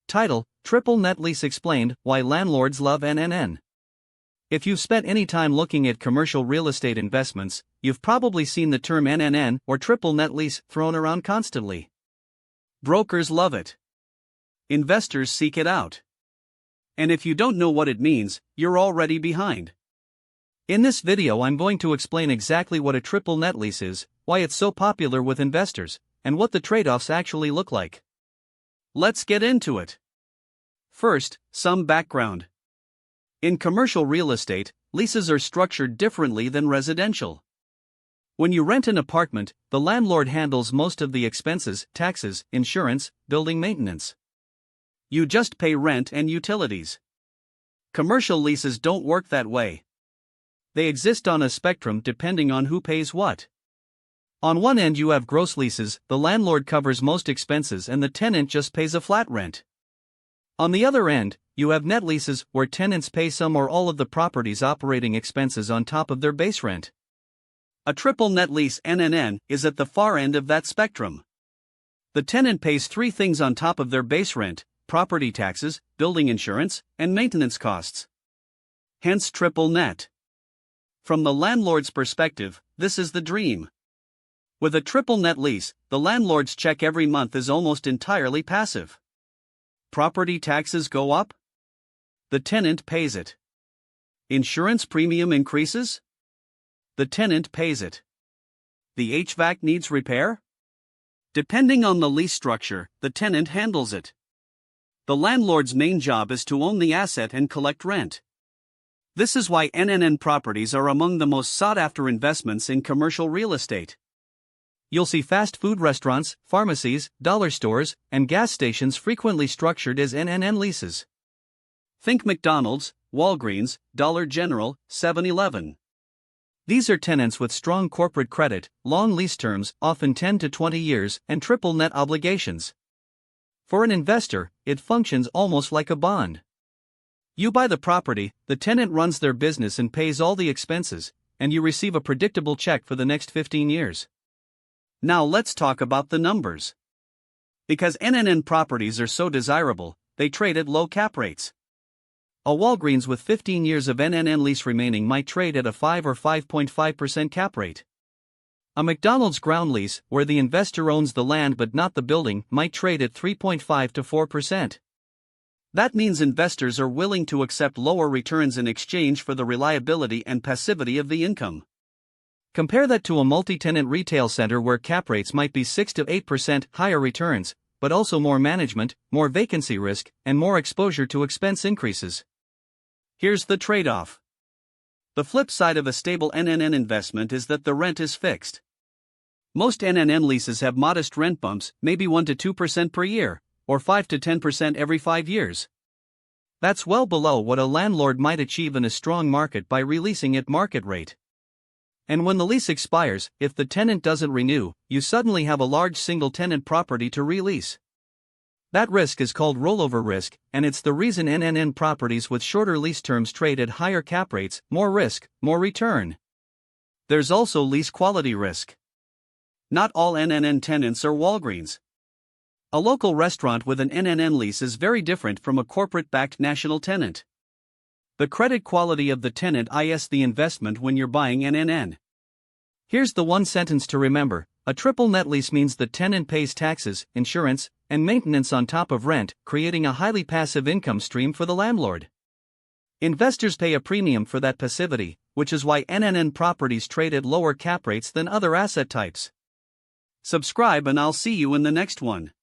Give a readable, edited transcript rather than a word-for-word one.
Title: Triple Net Lease Explained, Why Landlords Love NNN. If you've spent any time looking at commercial real estate investments, you've probably seen the term NNN or triple net lease thrown around constantly. Brokers love it. Investors seek it out. And if you don't know what it means, you're already behind. In this video, I'm going to explain exactly what a triple net lease is, why it's so popular with investors, and what the trade-offs actually look like. Let's get into it. First, some background. In commercial real estate, leases are structured differently than residential. When you rent an apartment, the landlord handles most of the expenses, taxes, insurance, building maintenance. You just pay rent and utilities. Commercial leases don't work that way. They exist on a spectrum depending on who pays what. On one end you have gross leases, the landlord covers most expenses and the tenant just pays a flat rent. On the other end, you have net leases, where tenants pay some or all of the property's operating expenses on top of their base rent. A triple net lease (NNN) is at the far end of that spectrum. The tenant pays three things on top of their base rent: property taxes, building insurance, and maintenance costs. Hence triple net. From the landlord's perspective, this is the dream. With a triple net lease, the landlord's check every month is almost entirely passive. Property taxes go up? The tenant pays it. Insurance premium increases? The tenant pays it. The HVAC needs repair? Depending on the lease structure, the tenant handles it. The landlord's main job is to own the asset and collect rent. This is why NNN properties are among the most sought-after investments in commercial real estate. You'll see fast food restaurants, pharmacies, dollar stores, and gas stations frequently structured as NNN leases. Think McDonald's, Walgreens, Dollar General, 7-Eleven. These are tenants with strong corporate credit, long lease terms, often 10 to 20 years, and triple net obligations. For an investor, it functions almost like a bond. You buy the property, the tenant runs their business and pays all the expenses, and you receive a predictable check for the next 15 years. Now let's talk about the numbers. Because NNN properties are so desirable, they trade at low cap rates. A Walgreens with 15 years of NNN lease remaining might trade at a 5 or 5.5% cap rate. A McDonald's ground lease, where the investor owns the land but not the building, might trade at 3.5 to 4%. That means investors are willing to accept lower returns in exchange for the reliability and passivity of the income. Compare that to a multi-tenant retail center where cap rates might be 6 to 8% higher returns, but also more management, more vacancy risk, and more exposure to expense increases. Here's the trade-off. The flip side of a stable NNN investment is that the rent is fixed. Most NNN leases have modest rent bumps, maybe 1 to 2% per year, or 5 to 10% every 5 years. That's well below what a landlord might achieve in a strong market by releasing at market rate. And when the lease expires, if the tenant doesn't renew, you suddenly have a large single-tenant property to release. That risk is called rollover risk, and it's the reason NNN properties with shorter lease terms trade at higher cap rates: more risk, more return. There's also lease quality risk. Not all NNN tenants are Walgreens. A local restaurant with an NNN lease is very different from a corporate-backed national tenant. The credit quality of the tenant is the investment when you're buying NNN. Here's the one sentence to remember: a triple net lease means the tenant pays taxes, insurance, and maintenance on top of rent, creating a highly passive income stream for the landlord. Investors pay a premium for that passivity, which is why NNN properties trade at lower cap rates than other asset types. Subscribe and I'll see you in the next one.